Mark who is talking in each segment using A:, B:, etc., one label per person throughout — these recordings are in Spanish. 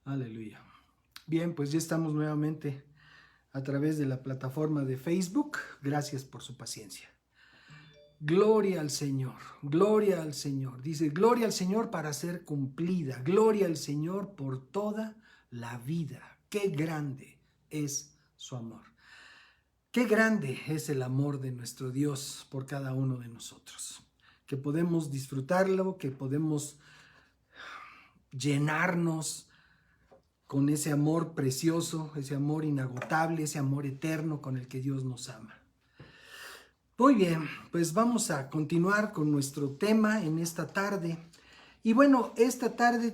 A: Aleluya. Bien, pues ya estamos nuevamente a través de la plataforma de Facebook. Gracias por su paciencia. Gloria al Señor, gloria al Señor. Dice, gloria al Señor para ser cumplida. Gloria al Señor por toda la vida. Qué grande es su amor. Qué grande es el amor de nuestro Dios por cada uno de nosotros. Que podemos disfrutarlo, que podemos llenarnos con ese amor precioso, ese amor inagotable, ese amor eterno con el que Dios nos ama. Muy bien, pues vamos a continuar con nuestro tema en esta tarde. Y bueno, esta tarde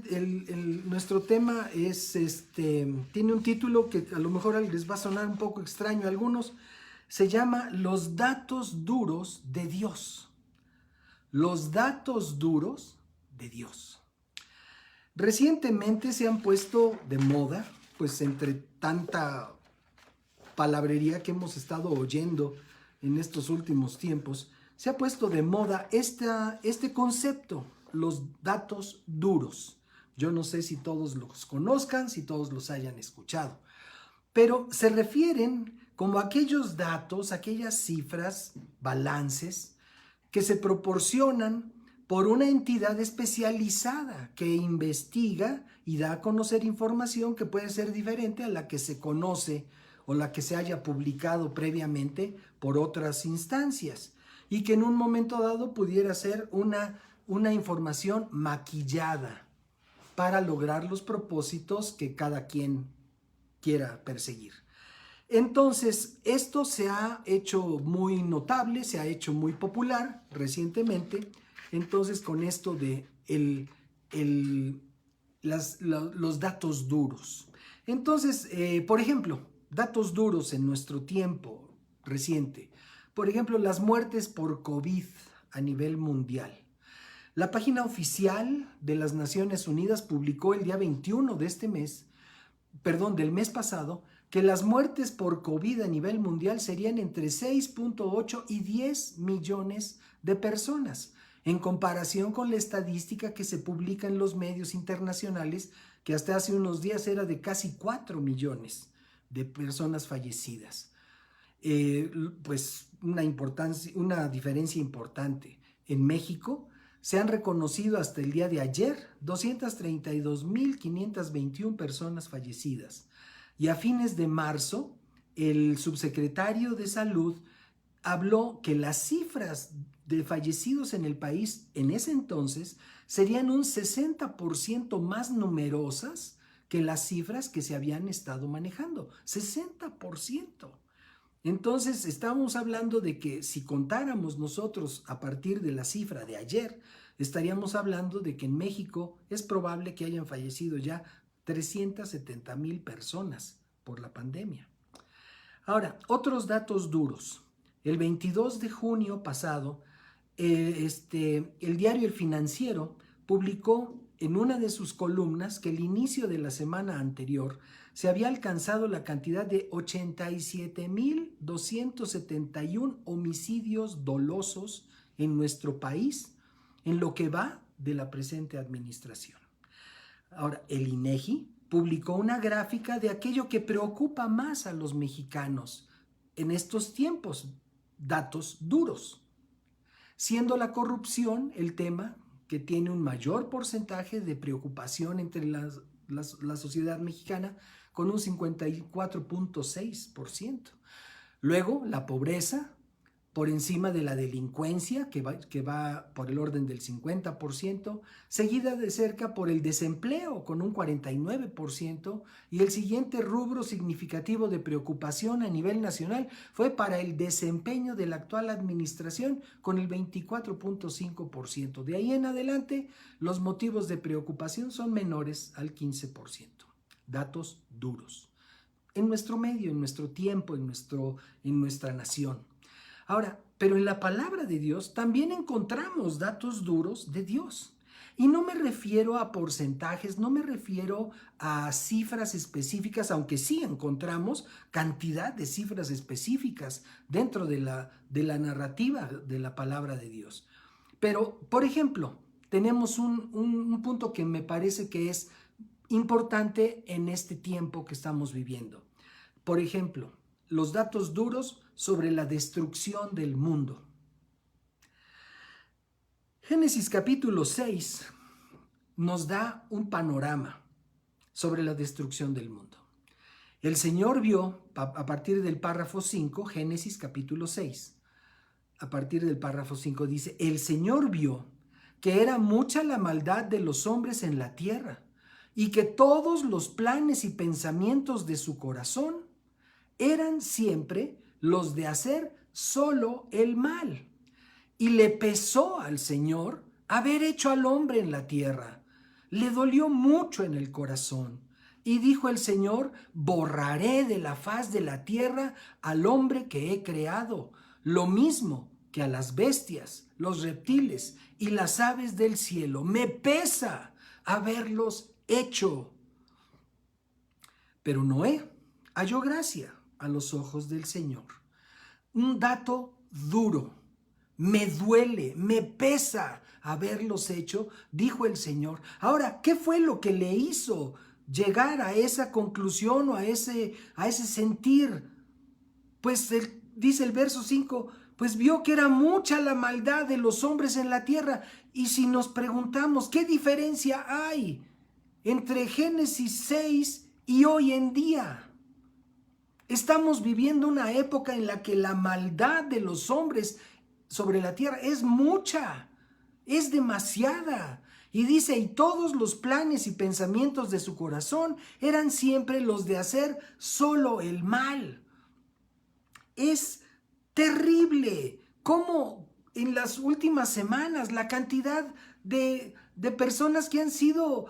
A: nuestro tema es tiene un título que a lo mejor les va a sonar un poco extraño a algunos. Se llama Los datos duros de Dios. Los datos duros de Dios. Recientemente se han puesto de moda, pues entre tanta palabrería que hemos estado oyendo en estos últimos tiempos, se ha puesto de moda este concepto, los datos duros. Yo no sé si todos los conozcan, si todos los hayan escuchado, pero se refieren como aquellos datos, aquellas cifras, balances, que se proporcionan por una entidad especializada que investiga y da a conocer información que puede ser diferente a la que se conoce o la que se haya publicado previamente por otras instancias y que en un momento dado pudiera ser una información maquillada para lograr los propósitos que cada quien quiera perseguir. Entonces, esto se ha hecho muy notable, se ha hecho muy popular recientemente. Entonces, con esto de los datos duros. Entonces, por ejemplo, datos duros en nuestro tiempo reciente. Por ejemplo, las muertes por COVID a nivel mundial. La página oficial de las Naciones Unidas publicó el día 21 de del mes pasado, que las muertes por COVID a nivel mundial serían entre 6.8 y 10 millones de personas, en comparación con la estadística que se publica en los medios internacionales, que hasta hace unos días era de casi 4 millones de personas fallecidas. Pues una diferencia importante. En México se han reconocido hasta el día de ayer 232.521 personas fallecidas. Y a fines de marzo, el subsecretario de Salud habló que las cifras de fallecidos en el país en ese entonces serían un 60% más numerosas que las cifras que se habían estado manejando. 60%. Entonces, estamos hablando de que si contáramos nosotros a partir de la cifra de ayer, estaríamos hablando de que en México es probable que hayan fallecido ya 370,000 personas por la pandemia. Ahora, otros datos duros. El 22 de junio pasado, el diario El Financiero publicó en una de sus columnas que el inicio de la semana anterior se había alcanzado la cantidad de 87,271 homicidios dolosos en nuestro país en lo que va de la presente administración. Ahora, el INEGI publicó una gráfica de aquello que preocupa más a los mexicanos en estos tiempos, datos duros, siendo la corrupción el tema que tiene un mayor porcentaje de preocupación entre la sociedad mexicana, con un 54.6%. Luego, la pobreza, por encima de la delincuencia, que va por el orden del 50%, seguida de cerca por el desempleo, con un 49%, y el siguiente rubro significativo de preocupación a nivel nacional fue para el desempeño de la actual administración, con el 24.5%. De ahí en adelante, los motivos de preocupación son menores al 15%. Datos duros. En nuestro medio, en nuestro tiempo, en nuestra nación. Ahora, pero en la palabra de Dios también encontramos datos duros de Dios. Y no me refiero a porcentajes, no me refiero a cifras específicas, aunque sí encontramos cantidad de cifras específicas dentro de la narrativa de la palabra de Dios. Pero, por ejemplo, tenemos un punto que me parece que es importante en este tiempo que estamos viviendo. Por ejemplo, los datos duros sobre la destrucción del mundo. Génesis capítulo 6 nos da un panorama sobre la destrucción del mundo. El Señor vio, a partir del párrafo 5, Génesis capítulo 6, a partir del párrafo 5 dice, el Señor vio que era mucha la maldad de los hombres en la tierra y que todos los planes y pensamientos de su corazón eran siempre los de hacer solo el mal. Y le pesó al Señor haber hecho al hombre en la tierra. Le dolió mucho en el corazón. Y dijo el Señor, borraré de la faz de la tierra al hombre que he creado, lo mismo que a las bestias, los reptiles y las aves del cielo. Me pesa haberlos hecho. Pero Noé halló gracia a los ojos del Señor. Un dato duro. Me duele, me pesa haberlos hecho, dijo el Señor. Ahora, ¿qué fue lo que le hizo llegar a esa conclusión o a ese sentir? Pues dice el verso 5, pues vio que era mucha la maldad de los hombres en la tierra. Y si nos preguntamos, ¿qué diferencia hay entre Génesis 6 y hoy en día? Estamos viviendo una época en la que la maldad de los hombres sobre la tierra es mucha, es demasiada. Y dice, y todos los planes y pensamientos de su corazón eran siempre los de hacer solo el mal. Es terrible cómo en las últimas semanas la cantidad de personas que han sido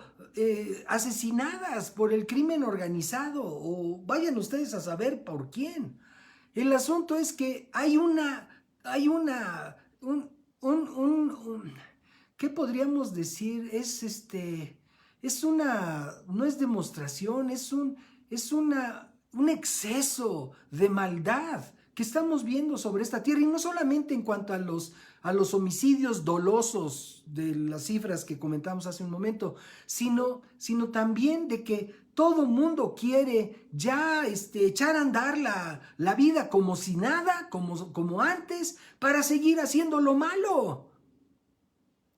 A: asesinadas por el crimen organizado, o vayan ustedes a saber por quién. El asunto es que hay ¿qué podríamos decir? No es demostración, es un exceso de maldad que estamos viendo sobre esta tierra, y no solamente en cuanto a los homicidios dolosos de las cifras que comentamos hace un momento, sino también de que todo mundo quiere ya echar a andar la vida como si nada, como antes, para seguir haciendo lo malo.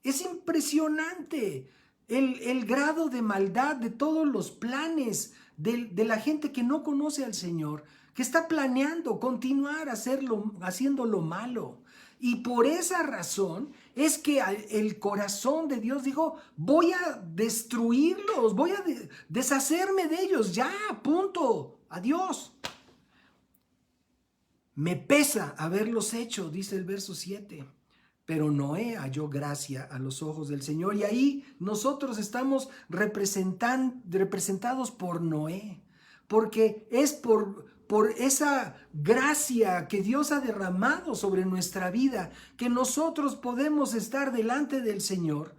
A: Es impresionante el grado de maldad de todos los planes de la gente que no conoce al Señor, que está planeando continuar haciendo lo malo. Y por esa razón es que el corazón de Dios dijo, voy a destruirlos, voy a deshacerme de ellos, ya, punto, adiós. Me pesa haberlos hecho, dice el verso 7. Pero Noé halló gracia a los ojos del Señor, y ahí nosotros estamos representados por Noé, porque es por esa gracia que Dios ha derramado sobre nuestra vida que nosotros podemos estar delante del Señor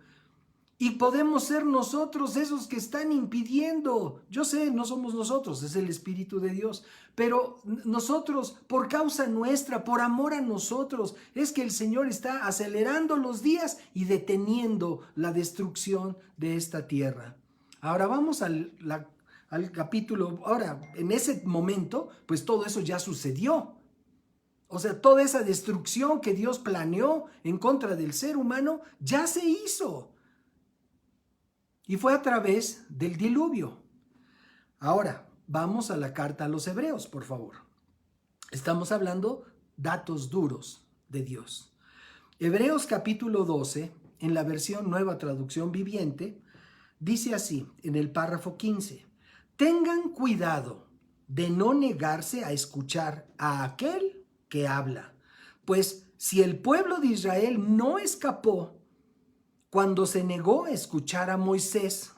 A: y podemos ser nosotros esos que están impidiendo. Yo sé, no somos nosotros, es el Espíritu de Dios, pero nosotros, por causa nuestra, por amor a nosotros, es que el Señor está acelerando los días y deteniendo la destrucción de esta tierra. Ahora vamos al capítulo. Ahora, en ese momento, pues todo eso ya sucedió. O sea, toda esa destrucción que Dios planeó en contra del ser humano ya se hizo. Y fue a través del diluvio. Ahora, vamos a la carta a los Hebreos, por favor. Estamos hablando datos duros de Dios. Hebreos capítulo 12, en la versión Nueva Traducción Viviente, dice así, en el párrafo 15. Tengan cuidado de no negarse a escuchar a aquel que habla, pues si el pueblo de Israel no escapó cuando se negó a escuchar a Moisés,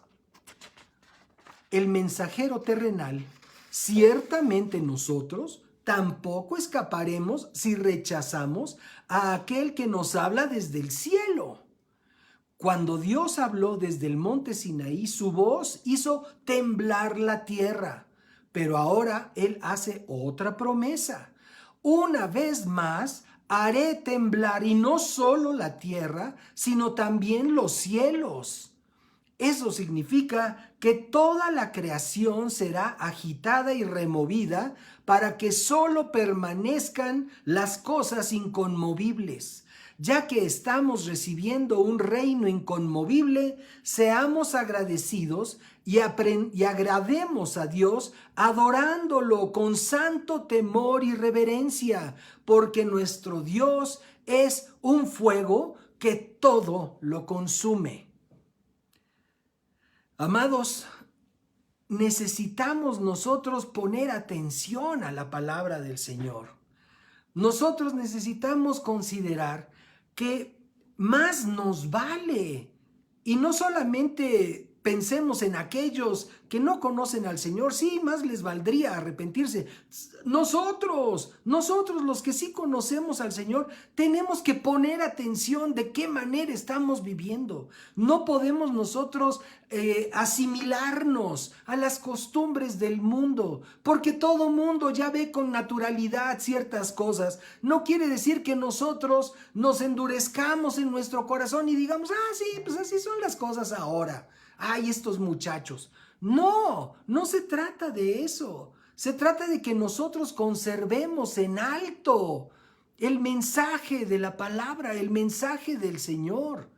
A: el mensajero terrenal, ciertamente nosotros tampoco escaparemos si rechazamos a aquel que nos habla desde el cielo. Cuando Dios habló desde el monte Sinaí, su voz hizo temblar la tierra. Pero ahora Él hace otra promesa. Una vez más haré temblar, y no solo la tierra, sino también los cielos. Eso significa que toda la creación será agitada y removida para que solo permanezcan las cosas inconmovibles. Ya que estamos recibiendo un reino inconmovible, seamos agradecidos y agrademos a Dios adorándolo con santo temor y reverencia, porque nuestro Dios es un fuego que todo lo consume. Amados, necesitamos nosotros poner atención a la palabra del Señor. Nosotros necesitamos considerar que más nos vale, y no solamente pensemos en aquellos que no conocen al Señor, sí, más les valdría arrepentirse. Nosotros los que sí conocemos al Señor, tenemos que poner atención de qué manera estamos viviendo. No podemos nosotros asimilarnos a las costumbres del mundo, porque todo mundo ya ve con naturalidad ciertas cosas. No quiere decir que nosotros nos endurezcamos en nuestro corazón y digamos, sí, pues así son las cosas ahora. Ay, estos muchachos. No se trata de eso. Se trata de que nosotros conservemos en alto el mensaje de la palabra, el mensaje del Señor.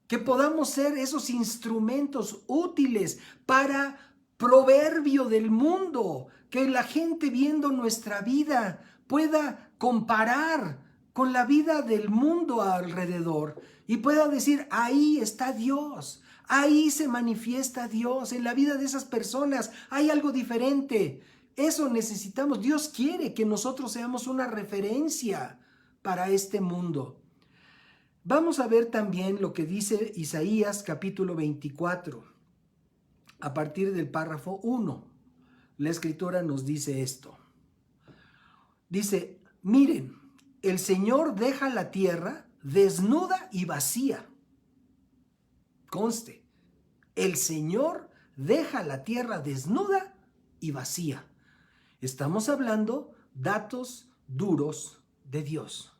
A: Que podamos ser esos instrumentos útiles para proverbio del mundo. Que la gente viendo nuestra vida pueda comparar con la vida del mundo alrededor y pueda decir, ahí está Dios. Ahí se manifiesta Dios, en la vida de esas personas hay algo diferente. Eso necesitamos. Dios quiere que nosotros seamos una referencia para este mundo. Vamos a ver también lo que dice Isaías capítulo 24, a partir del párrafo 1. La escritura nos dice esto. Dice, miren, el Señor deja la tierra desnuda y vacía. Conste, el Señor deja la tierra desnuda y vacía. Estamos hablando datos duros de Dios.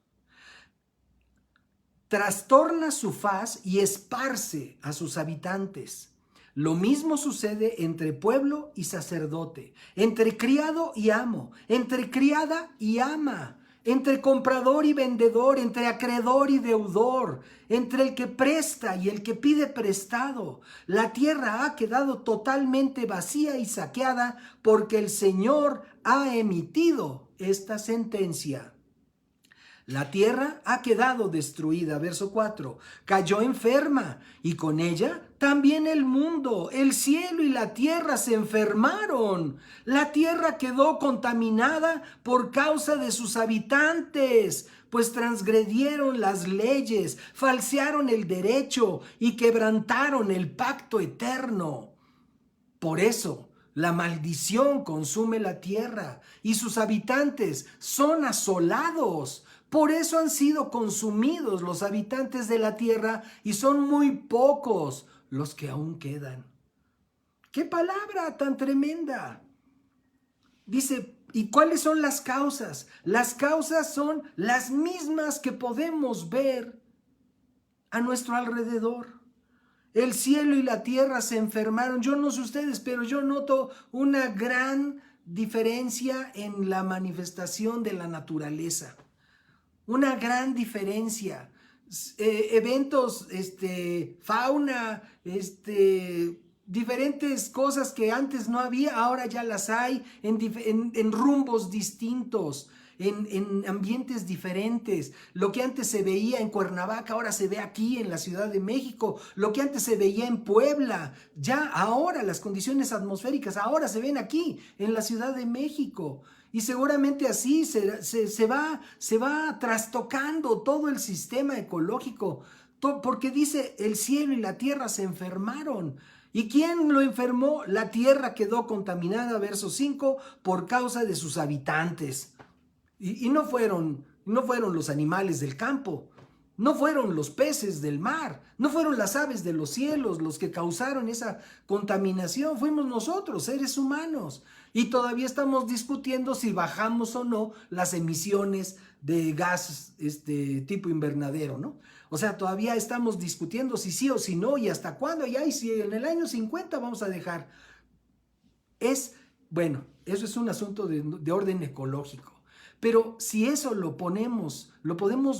A: Trastorna su faz y esparce a sus habitantes. Lo mismo sucede entre pueblo y sacerdote, entre criado y amo, entre criada y ama, entre comprador y vendedor, entre acreedor y deudor, entre el que presta y el que pide prestado. La tierra ha quedado totalmente vacía y saqueada porque el Señor ha emitido esta sentencia. La tierra ha quedado destruida, verso 4, cayó enferma y con ella también el mundo, el cielo y la tierra se enfermaron. La tierra quedó contaminada por causa de sus habitantes, pues transgredieron las leyes, falsearon el derecho y quebrantaron el pacto eterno. Por eso, la maldición consume la tierra y sus habitantes son asolados. Por eso han sido consumidos los habitantes de la tierra y son muy pocos los que aún quedan. ¡Qué palabra tan tremenda! Dice, ¿y cuáles son las causas? Las causas son las mismas que podemos ver a nuestro alrededor. El cielo y la tierra se enfermaron. Yo no sé ustedes, pero yo noto una gran diferencia en la manifestación de la naturaleza. Una gran diferencia. Eventos, fauna, diferentes cosas que antes no había, ahora ya las hay en rumbos distintos, en ambientes diferentes. Lo que antes se veía en Cuernavaca, ahora se ve aquí en la Ciudad de México. Lo que antes se veía en Puebla, ya ahora las condiciones atmosféricas, ahora se ven aquí en la Ciudad de México. Y seguramente así se va trastocando todo el sistema ecológico, porque dice, el cielo y la tierra se enfermaron. ¿Y quién lo enfermó? La tierra quedó contaminada, verso 5, por causa de sus habitantes. Y no fueron los animales del campo, no fueron los peces del mar, no fueron las aves de los cielos los que causaron esa contaminación, fuimos nosotros, seres humanos. Y todavía estamos discutiendo si bajamos o no las emisiones de gas tipo invernadero, ¿no? O sea, todavía estamos discutiendo si sí o si no y hasta cuándo, y si en el año 50 vamos a dejar. Bueno, eso es un asunto de orden ecológico. Pero si eso lo podemos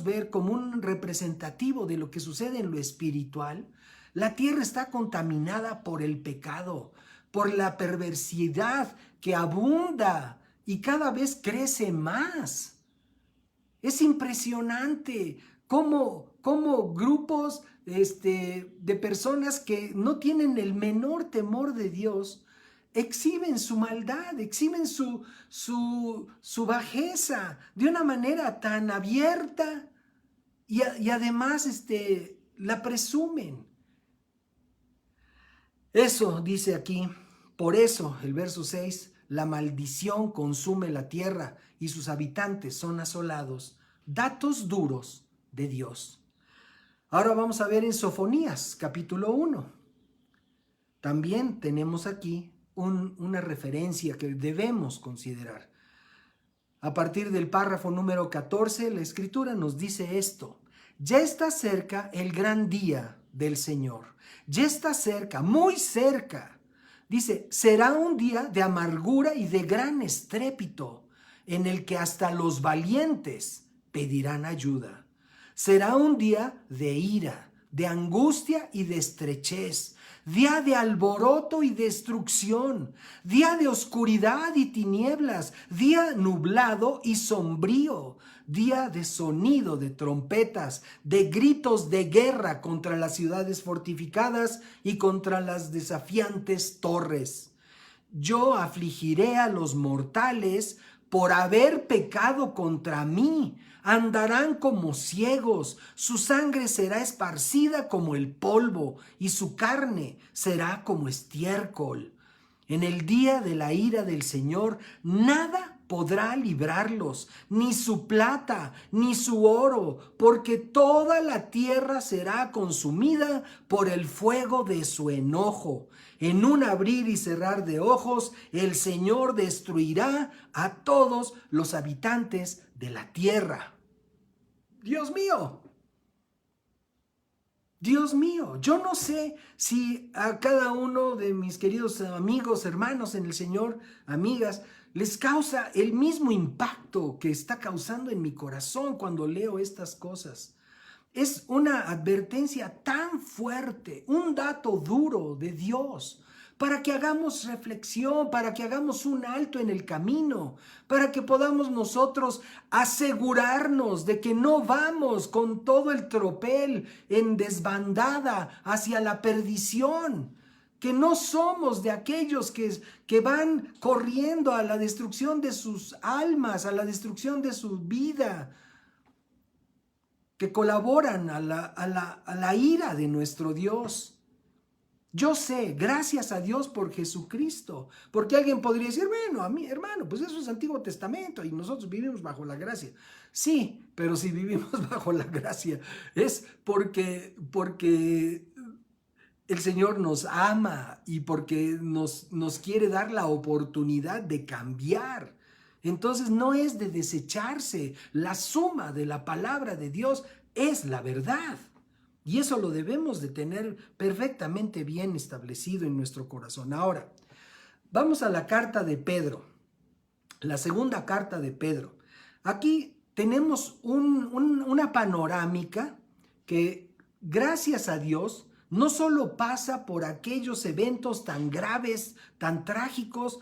A: ver como un representativo de lo que sucede en lo espiritual, la tierra está contaminada por el pecado, por la perversidad que abunda y cada vez crece más. Es impresionante cómo grupos de personas que no tienen el menor temor de Dios exhiben su maldad, exhiben su bajeza de una manera tan abierta y además la presumen. Eso dice aquí, por eso el verso 6, la maldición consume la tierra y sus habitantes son asolados. Datos duros de Dios. Ahora vamos a ver en Sofonías, capítulo 1. También tenemos aquí una referencia que debemos considerar. A partir del párrafo número 14, la Escritura nos dice esto: ya está cerca el gran día del Señor. Ya está cerca, muy cerca. Dice, será un día de amargura y de gran estrépito, en el que hasta los valientes pedirán ayuda. Será un día de ira, de angustia y de estrechez, día de alboroto y destrucción, día de oscuridad y tinieblas, día nublado y sombrío, día de sonido de trompetas, de gritos de guerra contra las ciudades fortificadas y contra las desafiantes torres. Yo afligiré a los mortales por haber pecado contra mí. Andarán como ciegos, su sangre será esparcida como el polvo y su carne será como estiércol. En el día de la ira del Señor nada podrá librarlos, ni su plata, ni su oro, porque toda la tierra será consumida por el fuego de su enojo. En un abrir y cerrar de ojos, el Señor destruirá a todos los habitantes de la tierra. Dios mío, Dios mío, yo no sé si a cada uno de mis queridos amigos, hermanos en el Señor, amigas, les causa el mismo impacto que está causando en mi corazón cuando leo estas cosas. Es una advertencia tan fuerte, un dato duro de Dios, para que hagamos reflexión, para que hagamos un alto en el camino, para que podamos nosotros asegurarnos de que no vamos con todo el tropel en desbandada hacia la perdición, que no somos de aquellos que van corriendo a la destrucción de sus almas, a la destrucción de su vida, que colaboran a la ira de nuestro Dios. Yo sé, gracias a Dios por Jesucristo, porque alguien podría decir, bueno, a mí, hermano, pues eso es Antiguo Testamento y nosotros vivimos bajo la gracia. Sí, pero si vivimos bajo la gracia es porque el Señor nos ama y porque nos quiere dar la oportunidad de cambiar. Entonces no es de desecharse. La suma de la palabra de Dios es la verdad. Y eso lo debemos de tener perfectamente bien establecido en nuestro corazón. Ahora, vamos a la carta de Pedro, la segunda carta de Pedro. Aquí tenemos una panorámica que, gracias a Dios, no solo pasa por aquellos eventos tan graves, tan trágicos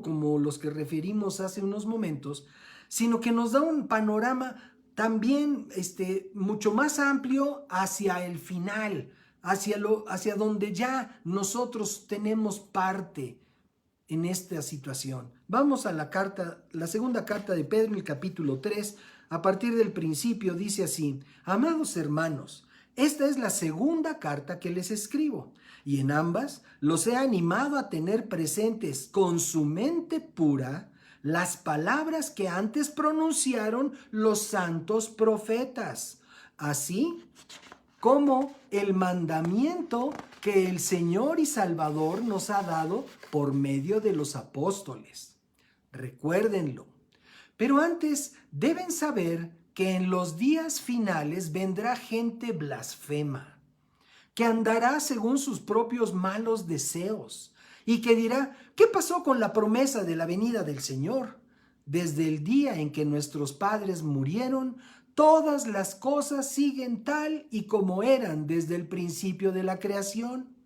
A: como los que referimos hace unos momentos, sino que nos da un panorama también mucho más amplio hacia el final, hacia donde ya nosotros tenemos parte en esta situación. Vamos a la segunda carta de Pedro, el capítulo 3, a partir del principio dice así: amados hermanos, esta es la segunda carta que les escribo, y en ambas los he animado a tener presentes con su mente pura las palabras que antes pronunciaron los santos profetas, así como el mandamiento que el Señor y Salvador nos ha dado por medio de los apóstoles. Recuérdenlo. Pero antes deben saber que en los días finales vendrá gente blasfema, que andará según sus propios malos deseos y que dirá: ¿qué pasó con la promesa de la venida del Señor? Desde el día en que nuestros padres murieron, todas las cosas siguen tal y como eran desde el principio de la creación.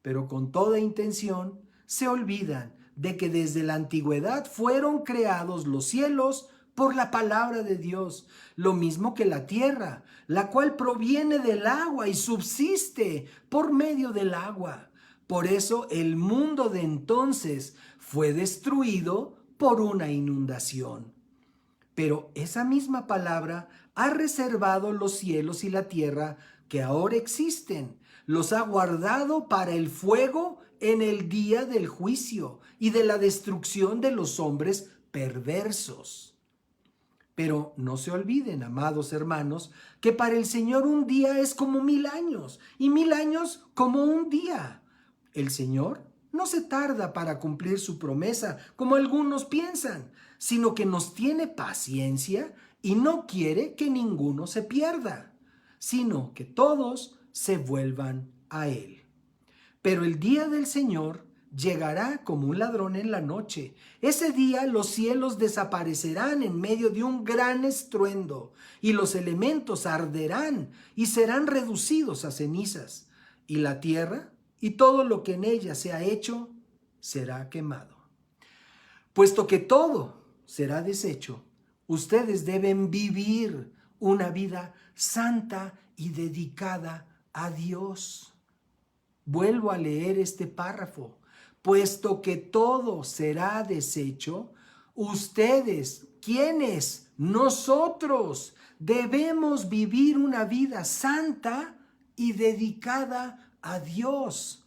A: Pero con toda intención se olvidan de que desde la antigüedad fueron creados los cielos por la palabra de Dios, lo mismo que la tierra, la cual proviene del agua y subsiste por medio del agua. Por eso el mundo de entonces fue destruido por una inundación. Pero esa misma palabra ha reservado los cielos y la tierra que ahora existen. Los ha guardado para el fuego en el día del juicio y de la destrucción de los hombres perversos. Pero no se olviden, amados hermanos, que para el Señor un día es como 1000 años y 1000 años como un día. El Señor no se tarda para cumplir su promesa, como algunos piensan, sino que nos tiene paciencia y no quiere que ninguno se pierda, sino que todos se vuelvan a Él. Pero el día del Señor llegará como un ladrón en la noche. Ese día los cielos desaparecerán en medio de un gran estruendo, y los elementos arderán y serán reducidos a cenizas, y la tierra y todo lo que en ella se ha hecho será quemado. Puesto que todo será deshecho, ustedes deben vivir una vida santa y dedicada a Dios. Vuelvo a leer este párrafo. Puesto que todo será deshecho, ustedes, ¿quiénes? Nosotros debemos vivir una vida santa y dedicada a Dios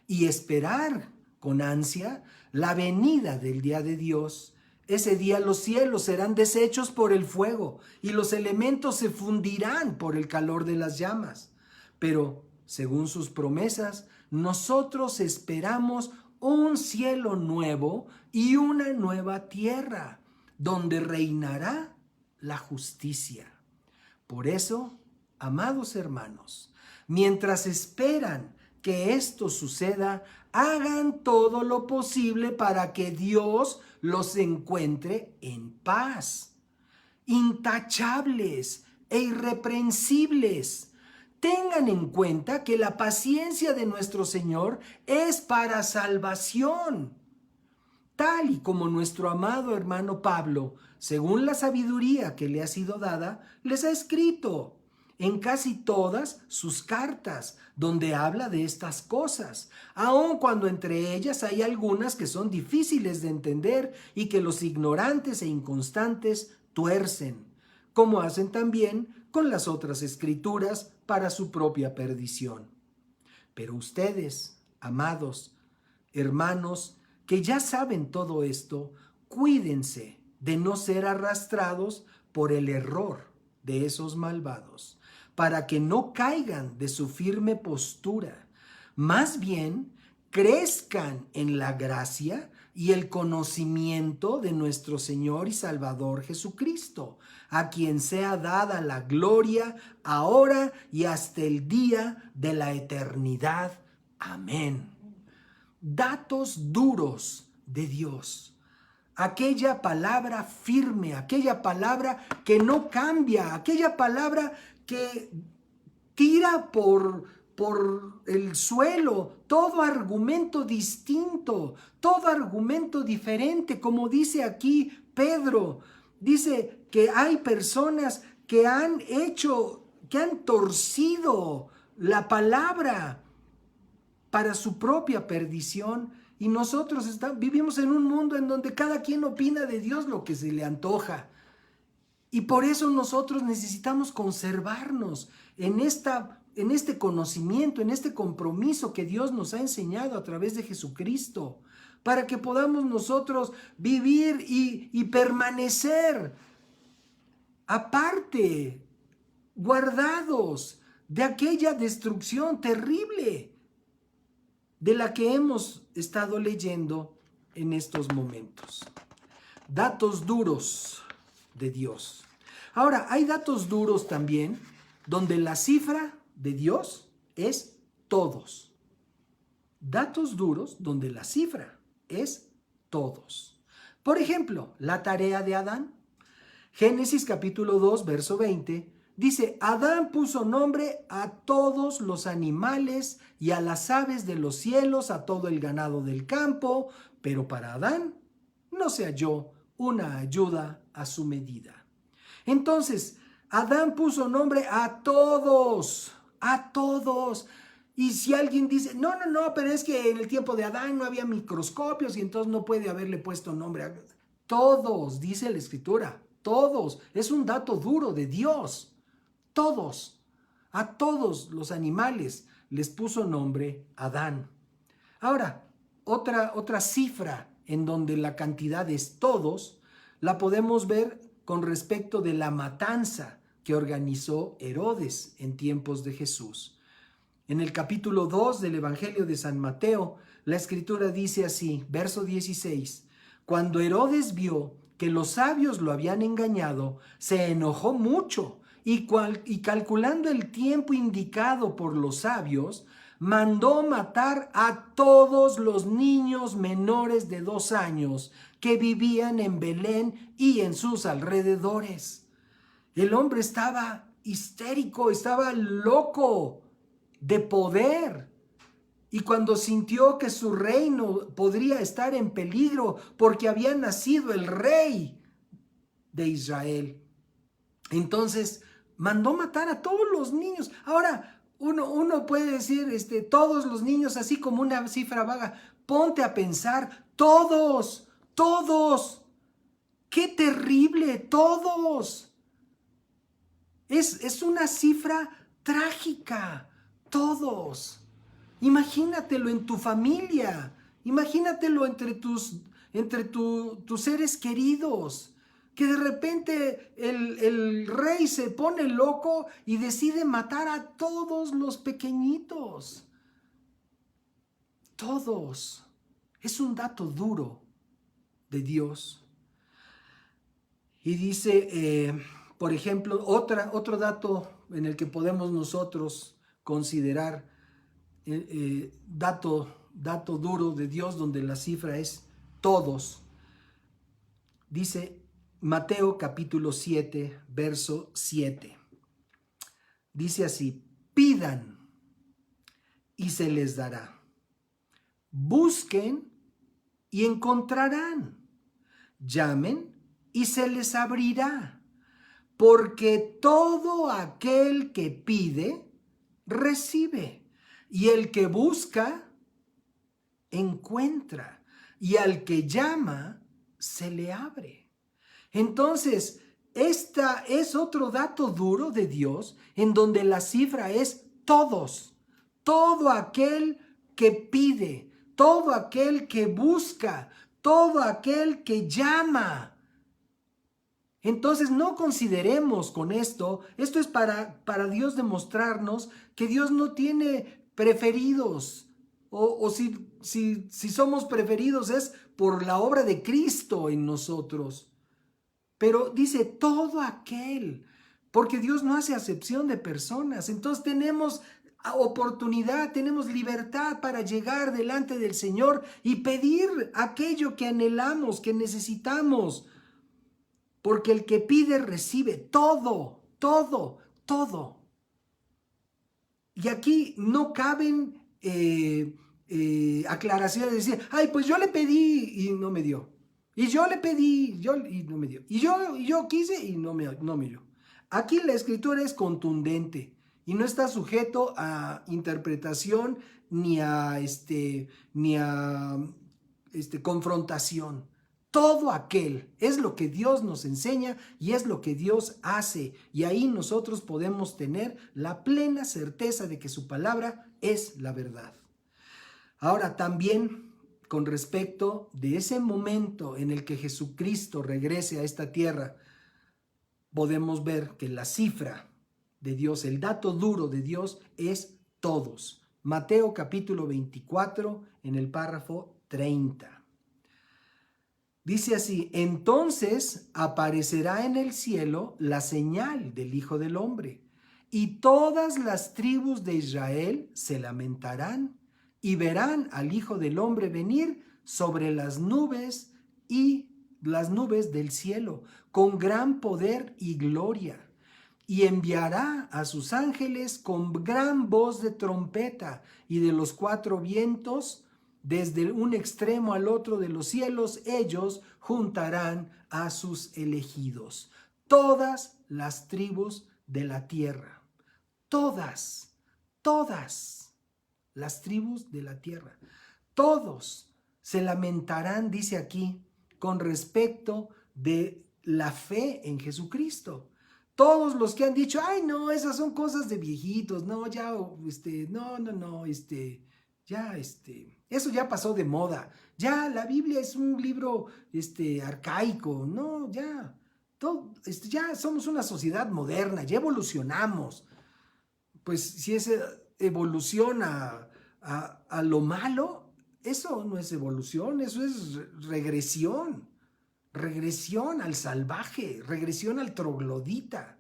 A: y esperar con ansia la venida del día de Dios. Ese día los cielos serán deshechos por el fuego y los elementos se fundirán por el calor de las llamas. Pero, según sus promesas, nosotros esperamos un cielo nuevo y una nueva tierra, donde reinará la justicia. Por eso, amados hermanos, mientras esperan que esto suceda, hagan todo lo posible para que Dios los encuentre en paz, intachables e irreprensibles. Tengan en cuenta que la paciencia de nuestro Señor es para salvación, tal y como nuestro amado hermano Pablo, según la sabiduría que le ha sido dada, les ha escrito en casi todas sus cartas, donde habla de estas cosas, aun cuando entre ellas hay algunas que son difíciles de entender y que los ignorantes e inconstantes tuercen, como hacen también con las otras escrituras para su propia perdición. Pero ustedes, amados hermanos, que ya saben todo esto, cuídense de no ser arrastrados por el error de esos malvados, para que no caigan de su firme postura. Más bien, crezcan en la gracia y el conocimiento de nuestro Señor y Salvador Jesucristo, a quien sea dada la gloria ahora y hasta el día de la eternidad. Amén. Datos duros de Dios. Aquella palabra firme, aquella palabra que no cambia, aquella palabra que tira por el suelo todo argumento distinto, todo argumento diferente, como dice aquí Pedro. Dice que hay personas que han torcido la palabra para su propia perdición, y nosotros vivimos en un mundo en donde cada quien opina de Dios lo que se le antoja. Y por eso nosotros necesitamos conservarnos en este conocimiento, en este compromiso que Dios nos ha enseñado a través de Jesucristo, para que podamos nosotros vivir y permanecer aparte, guardados de aquella destrucción terrible de la que hemos estado leyendo en estos momentos. Datos duros de Dios. Ahora, hay datos duros también, donde la cifra de Dios es todos. Datos duros donde la cifra es todos. Por ejemplo, la tarea de Adán. Génesis capítulo 2, verso 20, dice, Adán puso nombre a todos los animales y a las aves de los cielos, a todo el ganado del campo, pero para Adán no se halló una ayuda a su medida. Entonces, Adán puso nombre a todos, a todos. Y si alguien dice, no, pero es que en el tiempo de Adán no había microscopios y entonces no puede haberle puesto nombre a todos, dice la Escritura, todos. Es un dato duro de Dios. Todos, a todos los animales les puso nombre Adán. Ahora, otra cifra en donde la cantidad es todos, la podemos ver con respecto de la matanza que organizó Herodes en tiempos de Jesús. En el capítulo 2 del Evangelio de San Mateo, la Escritura dice así, verso 16, cuando Herodes vio que los sabios lo habían engañado, se enojó mucho y calculando el tiempo indicado por los sabios, mandó matar a todos los niños menores de 2 años que vivían en Belén y en sus alrededores. El hombre estaba histérico, estaba loco de poder. Y cuando sintió que su reino podría estar en peligro porque había nacido el rey de Israel, entonces mandó matar a todos los niños. Ahora, uno puede decir, todos los niños, así como una cifra vaga. Ponte a pensar, todos. ¡Qué terrible! Todos. Es una cifra trágica. Todos. Imagínatelo en tu familia. Imagínatelo entre tus seres queridos. Que de repente el rey se pone loco y decide matar a todos los pequeñitos. Todos. Es un dato duro de Dios. Y dice, por ejemplo, otro dato en el que podemos nosotros considerar dato duro de Dios, donde la cifra es todos. Dice Mateo capítulo 7, verso 7. Dice así, pidan y se les dará. Busquen y encontrarán. Llamen y se les abrirá. Porque todo aquel que pide, recibe. Y el que busca, encuentra. Y al que llama, se le abre. Entonces, esta es otro dato duro de Dios en donde la cifra es todos. Todo aquel que pide, todo aquel que busca, todo aquel que llama. Entonces no consideremos con esto es para Dios demostrarnos que Dios no tiene preferidos. O si somos preferidos es por la obra de Cristo en nosotros. Pero dice todo aquel, porque Dios no hace acepción de personas. Entonces tenemos oportunidad, tenemos libertad para llegar delante del Señor y pedir aquello que anhelamos, que necesitamos. Porque el que pide recibe todo. Y aquí no caben aclaraciones de decir, ay, pues yo le pedí y no me dio. Y yo le pedí y no me dio. Y yo quise y no me dio. Aquí la Escritura es contundente y no está sujeto a interpretación ni a confrontación. Todo aquel es lo que Dios nos enseña y es lo que Dios hace. Y ahí nosotros podemos tener la plena certeza de que su palabra es la verdad. Ahora también con respecto de ese momento en el que Jesucristo regrese a esta tierra, podemos ver que la cifra de Dios, el dato duro de Dios es todos. Mateo capítulo 24 en el párrafo 30. Dice así: entonces aparecerá en el cielo la señal del Hijo del Hombre, y todas las tribus de Israel se lamentarán y verán al Hijo del Hombre venir sobre las nubes y las nubes del cielo, con gran poder y gloria. Y enviará a sus ángeles con gran voz de trompeta, y de los cuatro vientos, desde un extremo al otro de los cielos, ellos juntarán a sus elegidos. Todas las tribus de la tierra. Todas las tribus de la tierra. Todos se lamentarán, dice aquí, con respecto de la fe en Jesucristo. Todos los que han dicho: ay, no, esas son cosas de viejitos, no, ya, no, ya, eso ya pasó de moda, ya la Biblia es un libro, arcaico, no, ya, ya somos una sociedad moderna, ya evolucionamos. Pues si es evolución a lo malo, eso no es evolución, eso es regresión. Regresión al salvaje, regresión al troglodita.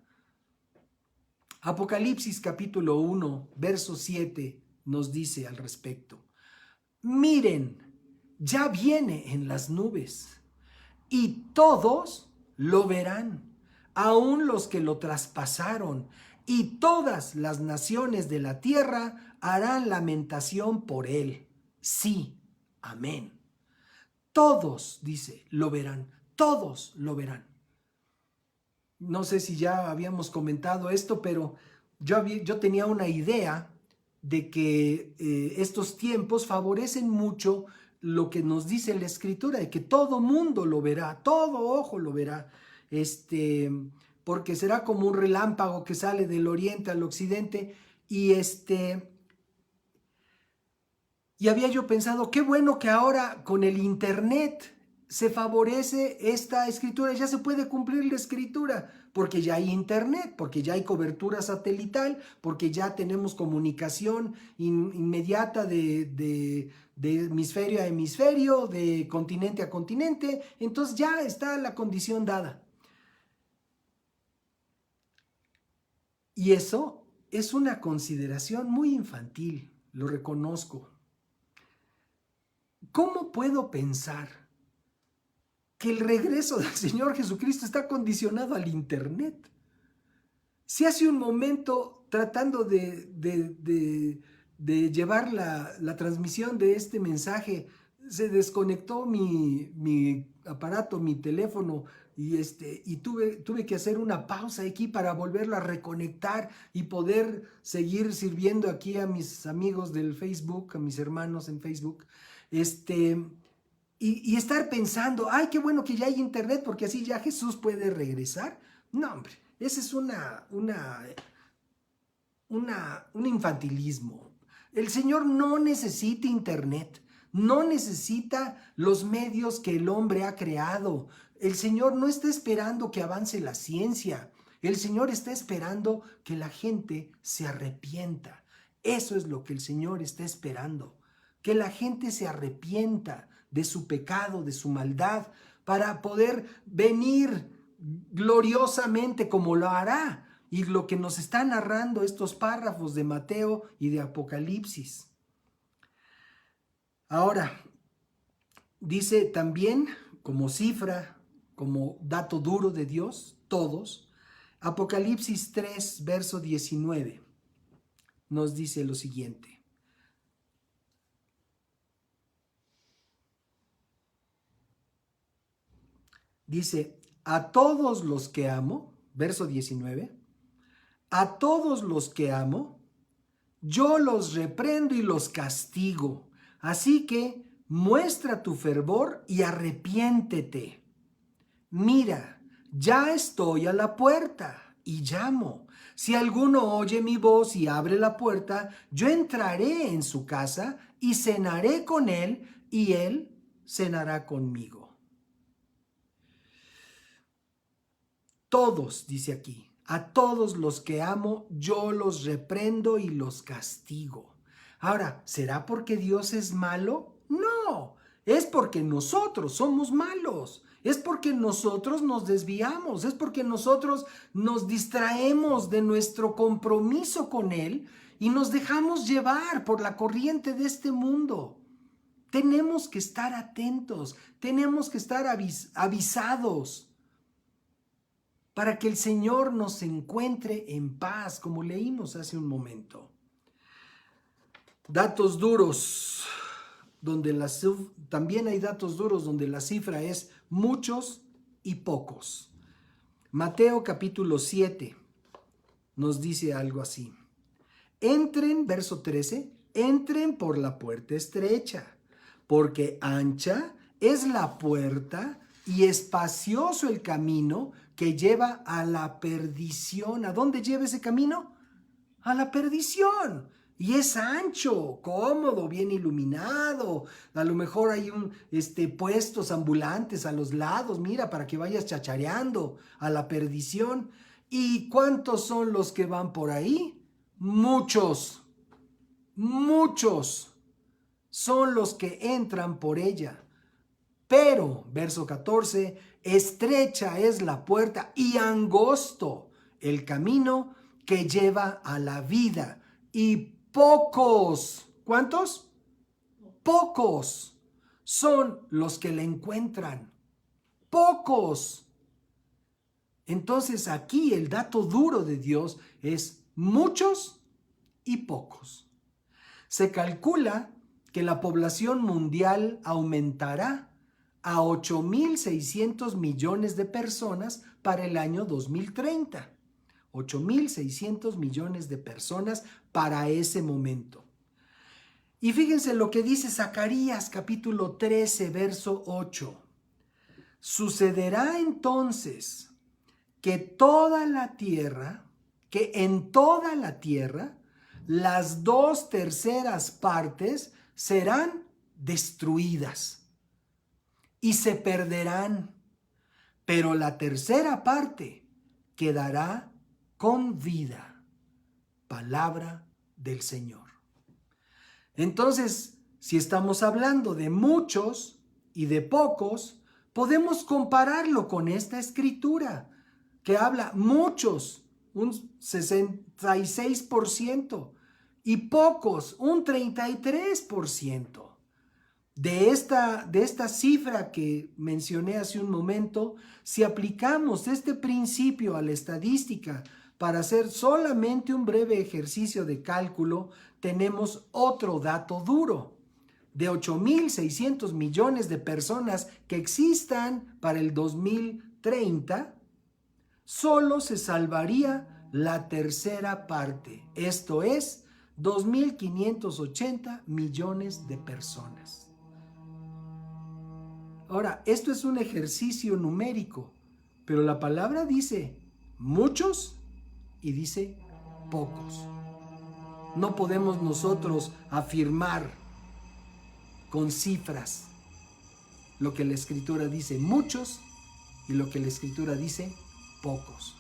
A: Apocalipsis capítulo 1, verso 7 nos dice al respecto: miren, ya viene en las nubes, y todos lo verán, aun los que lo traspasaron, y todas las naciones de la tierra harán lamentación por él. Sí, amén. Todos, dice, lo verán. Todos lo verán. No sé si ya habíamos comentado esto, pero yo tenía una idea de que estos tiempos favorecen mucho lo que nos dice la Escritura, de que todo mundo lo verá, todo ojo lo verá, porque será como un relámpago que sale del oriente al occidente, y había yo pensado, qué bueno que ahora con el internet se favorece esta escritura, ya se puede cumplir la escritura, porque ya hay internet, porque ya hay cobertura satelital, porque ya tenemos comunicación inmediata de hemisferio a hemisferio, de continente a continente, entonces ya está la condición dada. Y eso es una consideración muy infantil, lo reconozco. ¿Cómo puedo pensar que el regreso del Señor Jesucristo está condicionado al internet? Si hace un momento, tratando de llevar la transmisión de este mensaje, se desconectó mi aparato, mi teléfono, y tuve que hacer una pausa aquí para volverlo a reconectar y poder seguir sirviendo aquí a mis amigos del Facebook, a mis hermanos en Facebook, y estar pensando: ay, qué bueno que ya hay internet, porque así ya Jesús puede regresar. No, hombre, ese es un infantilismo. El Señor no necesita internet, no necesita los medios que el hombre ha creado. El Señor no está esperando que avance la ciencia. El Señor está esperando que la gente se arrepienta. Eso es lo que el Señor está esperando. Que la gente se arrepienta de su pecado, de su maldad, para poder venir gloriosamente como lo hará. Y lo que nos están narrando estos párrafos de Mateo y de Apocalipsis. Ahora, dice también como cifra, como dato duro de Dios, todos, Apocalipsis 3, verso 19, nos dice lo siguiente: dice, a todos los que amo, verso 19, a todos los que amo, yo los reprendo y los castigo. Así que muestra tu fervor y arrepiéntete. Mira, ya estoy a la puerta y llamo. Si alguno oye mi voz y abre la puerta, yo entraré en su casa y cenaré con él y él cenará conmigo. Todos, dice aquí, a todos los que amo, yo los reprendo y los castigo. Ahora, ¿será porque Dios es malo? No, Es porque nosotros somos malos. Es porque nosotros nos desviamos. Es porque nosotros nos distraemos de nuestro compromiso con Él y nos dejamos llevar por la corriente de este mundo. Tenemos que estar atentos. Tenemos que estar avisados para que el Señor nos encuentre en paz, como leímos hace un momento. Datos duros, también hay datos duros donde la cifra es muchos y pocos. Mateo capítulo 7 nos dice algo así. Entren, verso 13, entren por la puerta estrecha, porque ancha es la puerta y espacioso el camino que lleva a la perdición. ¿A dónde lleva ese camino? A la perdición. Y es ancho, cómodo, bien iluminado. A lo mejor hay puestos ambulantes a los lados, mira, para que vayas chachareando a la perdición. ¿Y cuántos son los que van por ahí? Muchos, muchos son los que entran por ella. Pero, verso 14, estrecha es la puerta y angosto el camino que lleva a la vida. Y pocos, ¿cuántos? Pocos son los que la encuentran. Pocos. Entonces aquí el dato duro de Dios es muchos y pocos. Se calcula que la población mundial aumentará a 8.600 millones de personas para el año 2030. 8.600 millones de personas para ese momento. Y fíjense lo que dice Zacarías capítulo 13, verso 8. Sucederá entonces que en toda la tierra, las 2/3 partes serán destruidas y se perderán, pero la 1/3 parte quedará con vida. Palabra del Señor. Entonces, si estamos hablando de muchos y de pocos, podemos compararlo con esta escritura que habla muchos, un 66%, y pocos, un 33%. De esta cifra que mencioné hace un momento, si aplicamos este principio a la estadística para hacer solamente un breve ejercicio de cálculo, tenemos otro dato duro. De 8.600 millones de personas que existan para el 2030, solo se salvaría la 1/3 parte, esto es 2.580 millones de personas. Ahora, esto es un ejercicio numérico, pero la palabra dice muchos y dice pocos. No podemos nosotros afirmar con cifras lo que la Escritura dice muchos y lo que la Escritura dice pocos,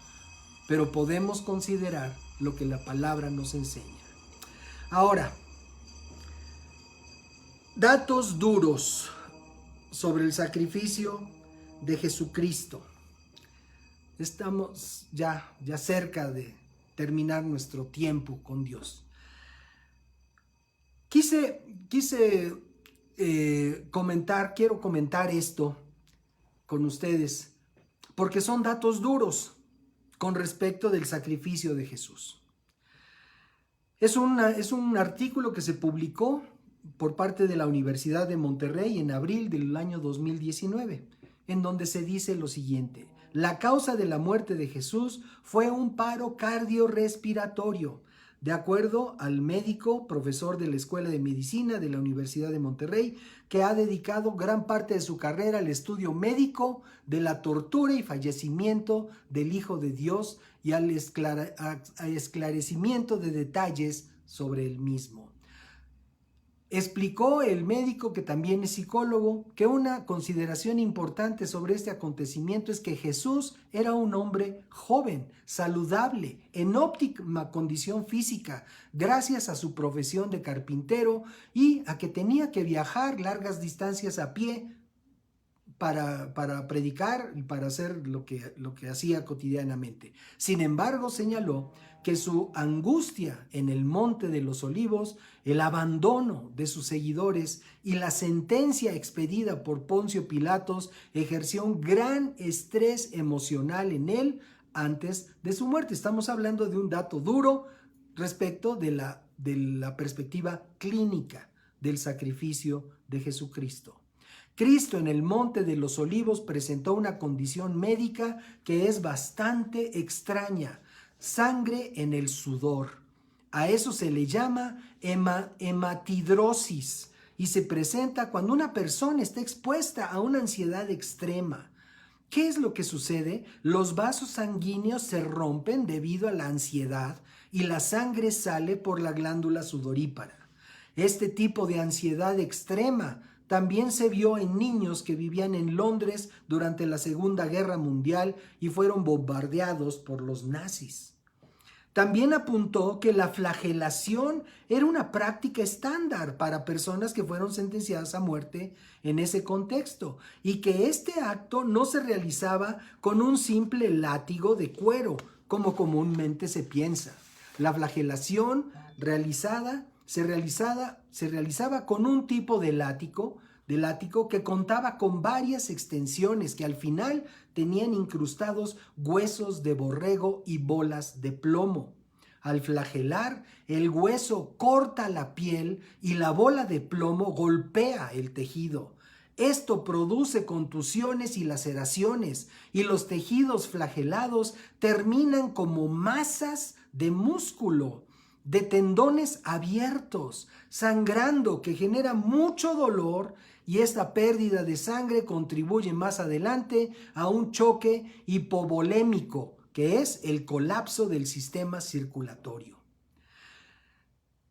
A: pero podemos considerar lo que la palabra nos enseña. Ahora, datos duros sobre el sacrificio de Jesucristo. Estamos ya cerca de terminar nuestro tiempo con Dios. Quiero comentar esto con ustedes, porque son datos duros con respecto del sacrificio de Jesús. Es un artículo que se publicó por parte de la Universidad de Monterrey en abril del año 2019, en donde se dice lo siguiente: la causa de la muerte de Jesús fue un paro cardiorrespiratorio, de acuerdo al médico, profesor de la Escuela de Medicina de la Universidad de Monterrey, que ha dedicado gran parte de su carrera al estudio médico de la tortura y fallecimiento del Hijo de Dios y al esclarecimiento de detalles sobre el mismo. Explicó el médico, que también es psicólogo, que una consideración importante sobre este acontecimiento es que Jesús era un hombre joven, saludable, en óptima condición física, gracias a su profesión de carpintero y a que tenía que viajar largas distancias a pie para predicar y para hacer lo que hacía cotidianamente. Sin embargo, señaló que su angustia en el Monte de los Olivos, el abandono de sus seguidores y la sentencia expedida por Poncio Pilatos ejerció un gran estrés emocional en él antes de su muerte. Estamos hablando de un dato duro respecto de la perspectiva clínica del sacrificio de Jesucristo. Cristo en el Monte de los Olivos presentó una condición médica que es bastante extraña: sangre en el sudor. A eso se le llama hematidrosis y se presenta cuando una persona está expuesta a una ansiedad extrema. ¿Qué es lo que sucede? Los vasos sanguíneos se rompen debido a la ansiedad y la sangre sale por la glándula sudorípara. Este tipo de ansiedad extrema también se vio en niños que vivían en Londres durante la Segunda Guerra Mundial y fueron bombardeados por los nazis. También apuntó que la flagelación era una práctica estándar para personas que fueron sentenciadas a muerte en ese contexto y que este acto no se realizaba con un simple látigo de cuero, como comúnmente se piensa. La flagelación se realizaba con un tipo de látigo que contaba con varias extensiones que al final tenían incrustados huesos de borrego y bolas de plomo. Al flagelar, el hueso corta la piel y la bola de plomo golpea el tejido. Esto produce contusiones y laceraciones, y los tejidos flagelados terminan como masas de músculo, de tendones abiertos, sangrando, que genera mucho dolor, y esta pérdida de sangre contribuye más adelante a un choque hipovolémico, que es el colapso del sistema circulatorio.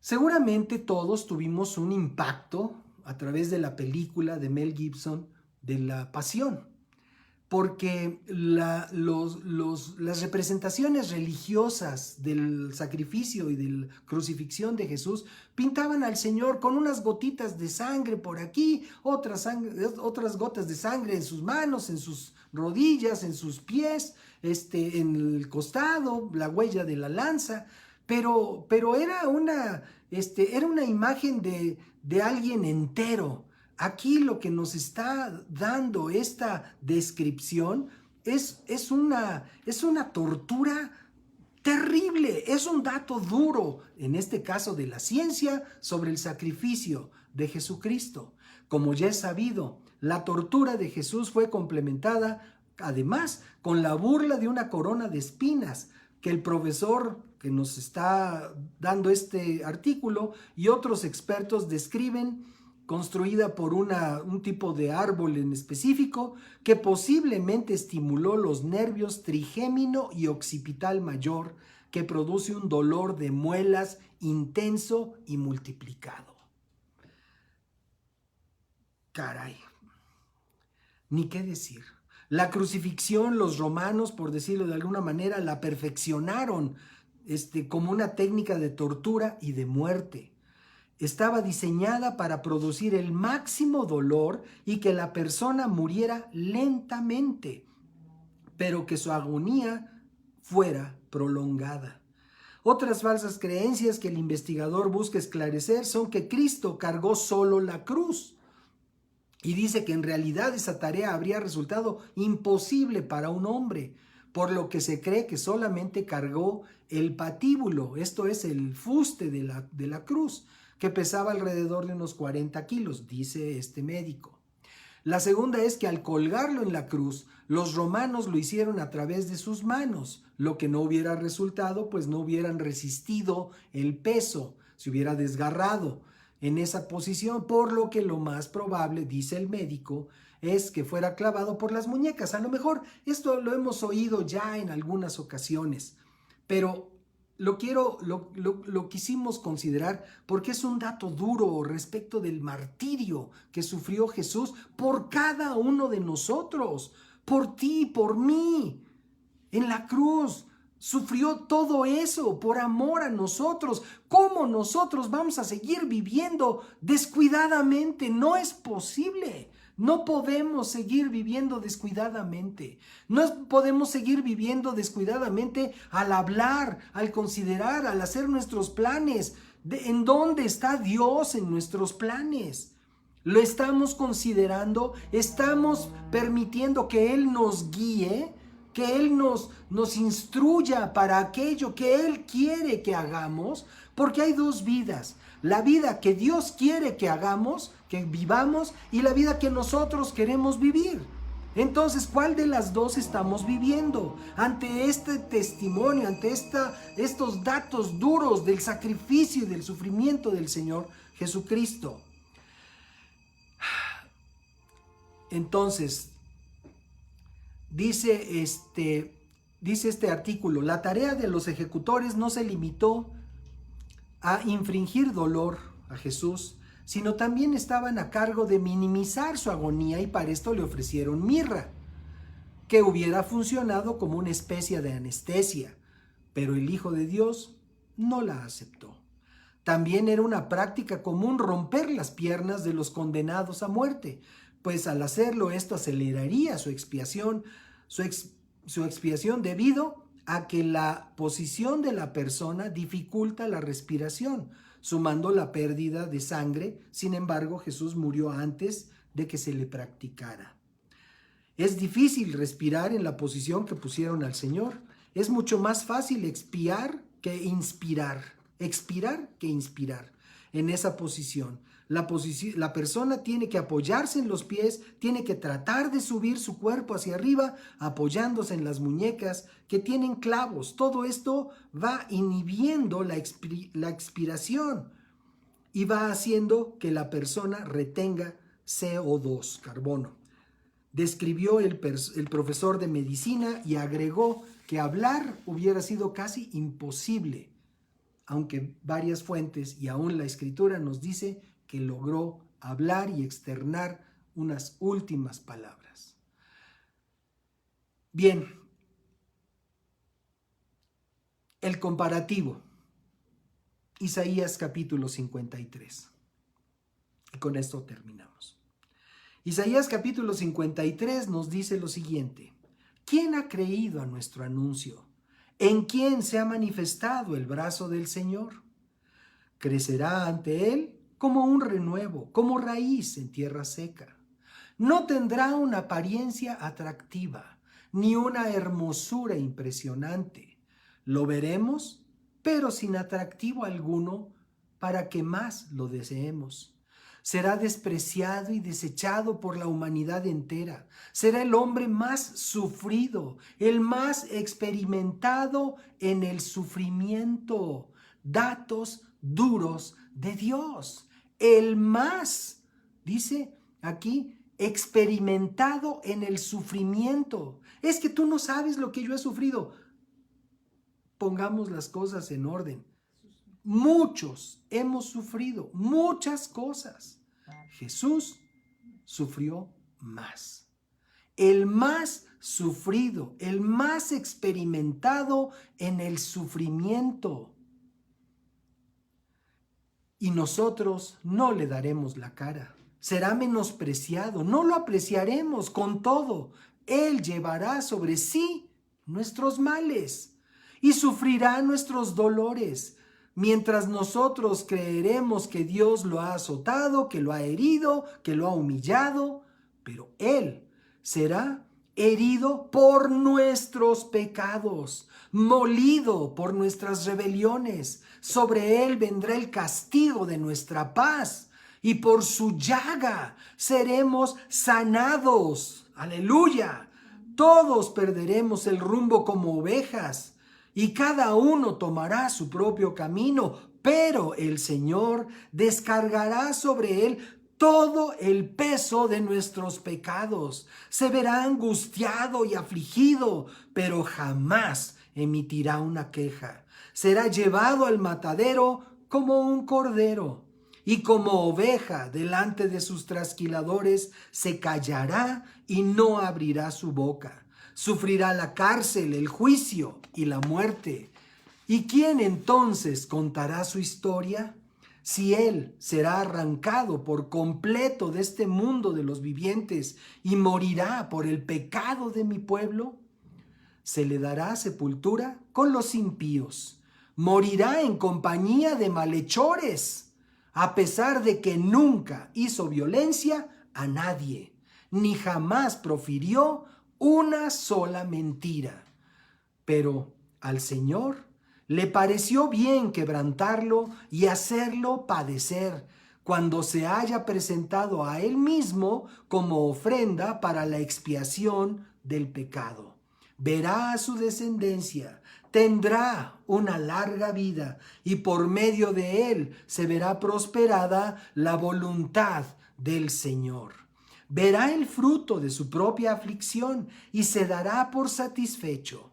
A: Seguramente todos tuvimos un impacto a través de la película de Mel Gibson de La Pasión, porque las representaciones religiosas del sacrificio y de la crucifixión de Jesús pintaban al Señor con unas gotitas de sangre por aquí, otras gotas de sangre en sus manos, en sus rodillas, en sus pies, en el costado, la huella de la lanza, pero era una imagen de alguien entero. Aquí lo que nos está dando esta descripción es una tortura terrible, es un dato duro, en este caso de la ciencia, sobre el sacrificio de Jesucristo. Como ya es sabido, la tortura de Jesús fue complementada, además, con la burla de una corona de espinas, que el profesor que nos está dando este artículo y otros expertos describen, construida por un tipo de árbol en específico que posiblemente estimuló los nervios trigémino y occipital mayor, que produce un dolor de muelas intenso y multiplicado. Caray, ni qué decir. La crucifixión, los romanos, por decirlo de alguna manera, la perfeccionaron como una técnica de tortura y de muerte. Estaba diseñada para producir el máximo dolor y que la persona muriera lentamente, pero que su agonía fuera prolongada. Otras falsas creencias que el investigador busca esclarecer son que Cristo cargó solo la cruz, y dice que en realidad esa tarea habría resultado imposible para un hombre, por lo que se cree que solamente cargó el patíbulo, esto es el fuste de la cruz, que pesaba alrededor de unos 40 kilos, dice este médico. La segunda es que al colgarlo en la cruz, los romanos lo hicieron a través de sus manos, lo que no hubiera resultado, pues no hubieran resistido el peso, se hubiera desgarrado en esa posición, por lo que lo más probable, dice el médico, es que fuera clavado por las muñecas. A lo mejor esto lo hemos oído ya en algunas ocasiones, pero lo quisimos considerar porque es un dato duro respecto del martirio que sufrió Jesús por cada uno de nosotros, por ti, por mí. En la cruz sufrió todo eso por amor a nosotros. ¿Cómo nosotros vamos a seguir viviendo descuidadamente? No es posible. No podemos seguir viviendo descuidadamente. No podemos seguir viviendo descuidadamente al hablar, al considerar, al hacer nuestros planes. ¿En dónde está Dios en nuestros planes? ¿Lo estamos considerando? ¿Estamos permitiendo que Él nos guíe? ¿Que Él nos instruya para aquello que Él quiere que hagamos? Porque hay dos vidas. La vida que Dios quiere que hagamos, que vivamos, y la vida que nosotros queremos vivir. Entonces, ¿cuál de las dos estamos viviendo? Ante este testimonio, ante estos datos duros del sacrificio y del sufrimiento del Señor Jesucristo. Entonces, dice este artículo, la tarea de los ejecutores no se limitó a infringir dolor a Jesús, sino también estaban a cargo de minimizar su agonía y para esto le ofrecieron mirra, que hubiera funcionado como una especie de anestesia, pero el Hijo de Dios no la aceptó. También era una práctica común romper las piernas de los condenados a muerte, pues al hacerlo esto aceleraría su expiación debido a que la posición de la persona dificulta la respiración, sumando la pérdida de sangre. Sin embargo, Jesús murió antes de que se le practicara. Es difícil respirar en la posición que pusieron al Señor. Es mucho más fácil expirar que inspirar en esa posición. La persona tiene que apoyarse en los pies, tiene que tratar de subir su cuerpo hacia arriba, apoyándose en las muñecas que tienen clavos. Todo esto va inhibiendo la expiración y va haciendo que la persona retenga CO2, carbono. Describió el profesor de medicina y agregó que hablar hubiera sido casi imposible, aunque varias fuentes y aún la Escritura nos dice que logró hablar y externar unas últimas palabras. Bien, el comparativo. Isaías capítulo 53. Y con esto terminamos. Isaías capítulo 53 nos dice lo siguiente: ¿quién ha creído a nuestro anuncio? ¿En quién se ha manifestado el brazo del Señor? Crecerá ante él como un renuevo, como raíz en tierra seca. No tendrá una apariencia atractiva, ni una hermosura impresionante. Lo veremos, pero sin atractivo alguno, para que más lo deseemos. Será despreciado y desechado por la humanidad entera. Será el hombre más sufrido, el más experimentado en el sufrimiento. Datos duros de Dios. El más, dice aquí, experimentado en el sufrimiento. Es que tú no sabes lo que yo he sufrido. Pongamos las cosas en orden. Muchos hemos sufrido muchas cosas. Jesús sufrió más. El más sufrido, el más experimentado en el sufrimiento. Y nosotros no le daremos la cara. Será menospreciado, no lo apreciaremos. Con todo, Él llevará sobre sí nuestros males y sufrirá nuestros dolores. Mientras nosotros creeremos que Dios lo ha azotado, que lo ha herido, que lo ha humillado, pero Él será herido por nuestros pecados, molido por nuestras rebeliones. Sobre Él vendrá el castigo de nuestra paz y por su llaga seremos sanados. ¡Aleluya! Todos perderemos el rumbo como ovejas y cada uno tomará su propio camino, pero el Señor descargará sobre Él todo el peso de nuestros pecados. Se verá angustiado y afligido, pero jamás emitirá una queja. Será llevado al matadero como un cordero, y como oveja delante de sus trasquiladores se callará y no abrirá su boca. Sufrirá la cárcel, el juicio y la muerte. ¿Y quién entonces contará su historia? Si él será arrancado por completo de este mundo de los vivientes y morirá por el pecado de mi pueblo, se le dará sepultura con los impíos. Morirá en compañía de malhechores, a pesar de que nunca hizo violencia a nadie, ni jamás profirió una sola mentira. Pero al Señor le pareció bien quebrantarlo y hacerlo padecer, cuando se haya presentado a él mismo como ofrenda para la expiación del pecado. Verá a su descendencia, tendrá una larga vida, y por medio de él se verá prosperada la voluntad del Señor. Verá el fruto de su propia aflicción y se dará por satisfecho.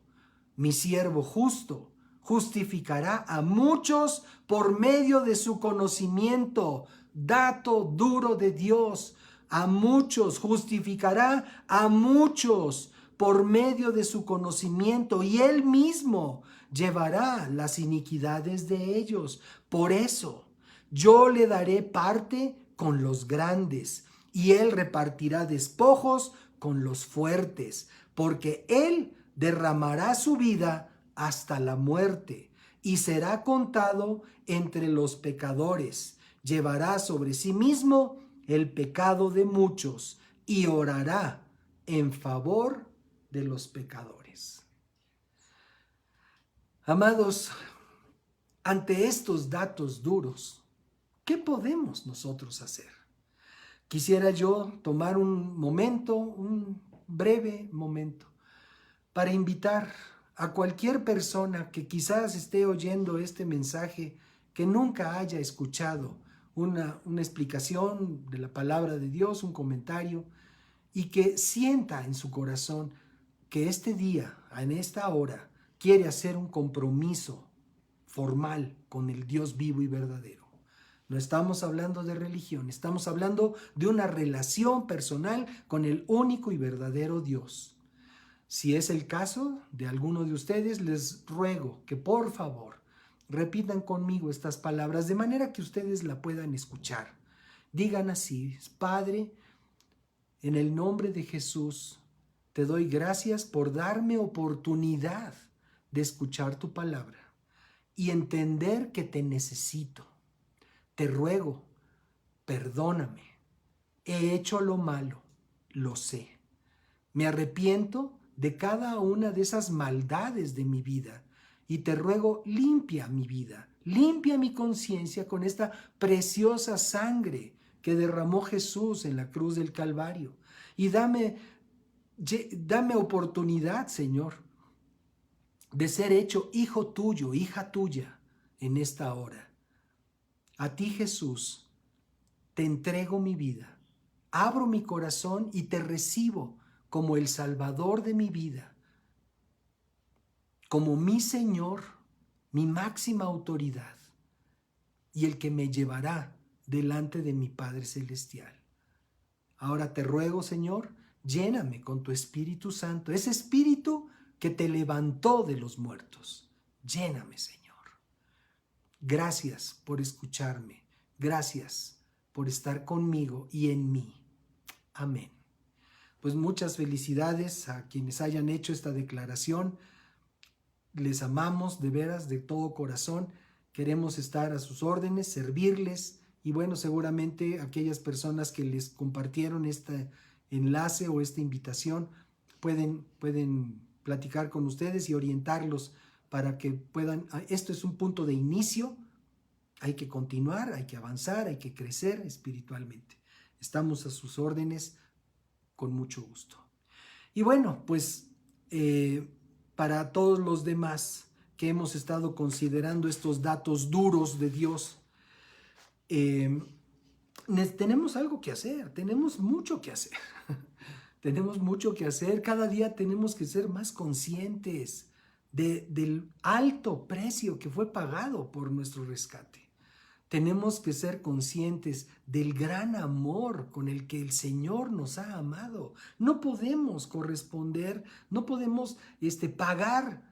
A: Mi siervo justo justificará a muchos por medio de su conocimiento, dato duro de Dios. A muchos justificará, a muchos por medio de su conocimiento, y él mismo llevará las iniquidades de ellos. Por eso yo le daré parte con los grandes, y él repartirá despojos con los fuertes, porque él derramará su vida hasta la muerte y será contado entre los pecadores. Llevará sobre sí mismo el pecado de muchos y orará en favor de los pecadores. Amados, ante estos datos duros, ¿qué podemos nosotros hacer? Quisiera yo tomar un momento, un breve momento, para invitar a cualquier persona que quizás esté oyendo este mensaje, que nunca haya escuchado una explicación de la palabra de Dios, un comentario, y que sienta en su corazón que este día, en esta hora, quiere hacer un compromiso formal con el Dios vivo y verdadero. No estamos hablando de religión, estamos hablando de una relación personal con el único y verdadero Dios. Si es el caso de alguno de ustedes, les ruego que por favor repitan conmigo estas palabras de manera que ustedes la puedan escuchar. Digan así: Padre, en el nombre de Jesús, te doy gracias por darme oportunidad de escuchar tu palabra y entender que te necesito. Te ruego, perdóname. He hecho lo malo, lo sé. Me arrepiento de cada una de esas maldades de mi vida y te ruego, limpia mi vida, limpia mi conciencia con esta preciosa sangre que derramó Jesús en la cruz del Calvario. Y dame oportunidad, Señor, de ser hecho hijo tuyo, hija tuya en esta hora. A ti, Jesús, te entrego mi vida, abro mi corazón y te recibo como el Salvador de mi vida, como mi Señor, mi máxima autoridad y el que me llevará delante de mi Padre Celestial. Ahora te ruego, Señor, lléname con tu Espíritu Santo, ese Espíritu que te levantó de los muertos. Lléname, Señor. Gracias por escucharme. Gracias por estar conmigo y en mí. Amén. Pues muchas felicidades a quienes hayan hecho esta declaración. Les amamos de veras, de todo corazón. Queremos estar a sus órdenes, servirles. Y bueno, seguramente aquellas personas que les compartieron este enlace o esta invitación pueden platicar con ustedes y orientarlos para que puedan. Esto es un punto de inicio. Hay que continuar, hay que avanzar, hay que crecer espiritualmente. Estamos a sus órdenes con mucho gusto. Y bueno, pues para todos los demás que hemos estado considerando estos datos duros de Dios, tenemos algo que hacer, tenemos mucho que hacer. Tenemos mucho que hacer, cada día tenemos que ser más conscientes del alto precio que fue pagado por nuestro rescate. Tenemos que ser conscientes del gran amor con el que el Señor nos ha amado. No podemos corresponder, no podemos pagar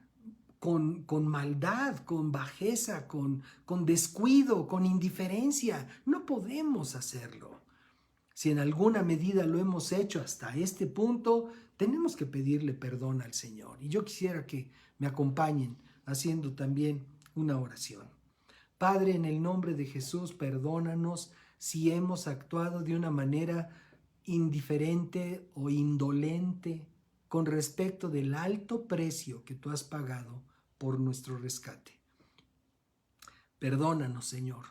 A: con maldad, con bajeza, con descuido, con indiferencia. No podemos hacerlo. Si en alguna medida lo hemos hecho hasta este punto, tenemos que pedirle perdón al Señor. Y yo quisiera que me acompañen haciendo también una oración. Padre, en el nombre de Jesús, perdónanos si hemos actuado de una manera indiferente o indolente con respecto del alto precio que tú has pagado por nuestro rescate. Perdónanos, Señor.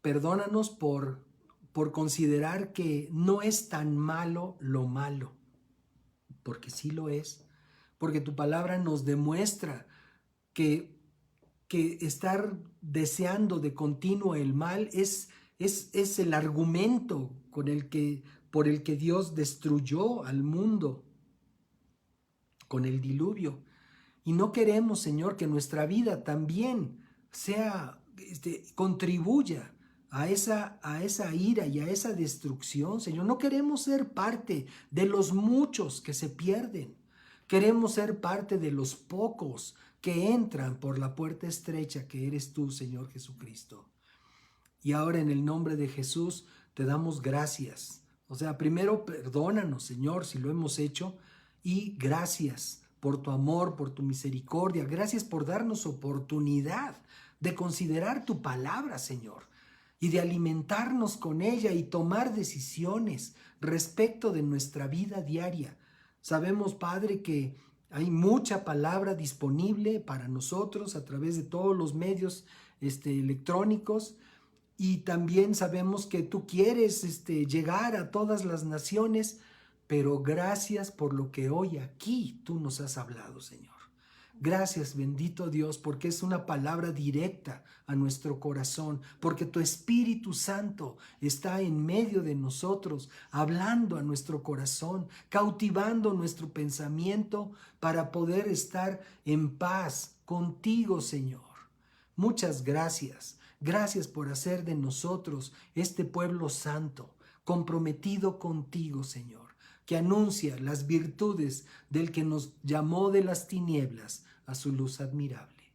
A: Perdónanos por considerar que no es tan malo lo malo, porque sí lo es, porque tu palabra nos demuestra que estar deseando de continuo el mal es el argumento por el que Dios destruyó al mundo con el diluvio. Y no queremos, Señor, que nuestra vida también contribuya a esa ira y a esa destrucción, Señor. No queremos ser parte de los muchos que se pierden. Queremos ser parte de los pocos que entran por la puerta estrecha que eres tú, Señor Jesucristo. Y ahora en el nombre de Jesús te damos gracias. Primero perdónanos, Señor, si lo hemos hecho, y gracias por tu amor, por tu misericordia. Gracias por darnos oportunidad de considerar tu palabra, Señor, y de alimentarnos con ella y tomar decisiones respecto de nuestra vida diaria. Sabemos, Padre, que hay mucha palabra disponible para nosotros a través de todos los medios electrónicos, y también sabemos que tú quieres llegar a todas las naciones, pero gracias por lo que hoy aquí tú nos has hablado, Señor. Gracias, bendito Dios, porque es una palabra directa a nuestro corazón, porque tu Espíritu Santo está en medio de nosotros, hablando a nuestro corazón, cautivando nuestro pensamiento para poder estar en paz contigo, Señor. Muchas gracias. Gracias por hacer de nosotros este pueblo santo, comprometido contigo, Señor, que anuncia las virtudes del que nos llamó de las tinieblas a su luz admirable.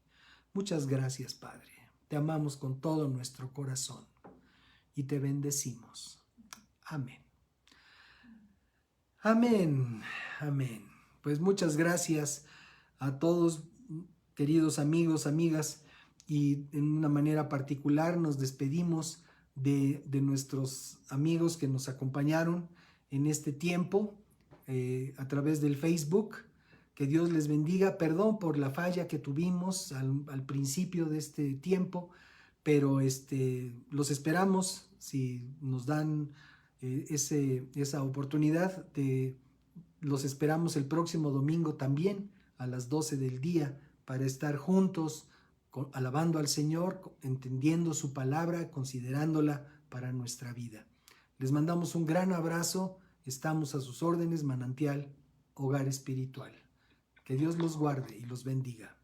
A: Muchas gracias, Padre. Te amamos con todo nuestro corazón y te bendecimos. Amén. Amén. Amén. Pues muchas gracias a todos, queridos amigos, amigas, y en una manera particular nos despedimos de nuestros amigos que nos acompañaron en este tiempo a través del Facebook. Que Dios les bendiga. Perdón por la falla que tuvimos al principio de este tiempo, pero los esperamos, si nos dan esa oportunidad, los esperamos el próximo domingo también a las 12 del día para estar juntos alabando al Señor, entendiendo su palabra, considerándola para nuestra vida. Les mandamos un gran abrazo. Estamos a sus órdenes, Manantial Hogar Espiritual. Que Dios los guarde y los bendiga.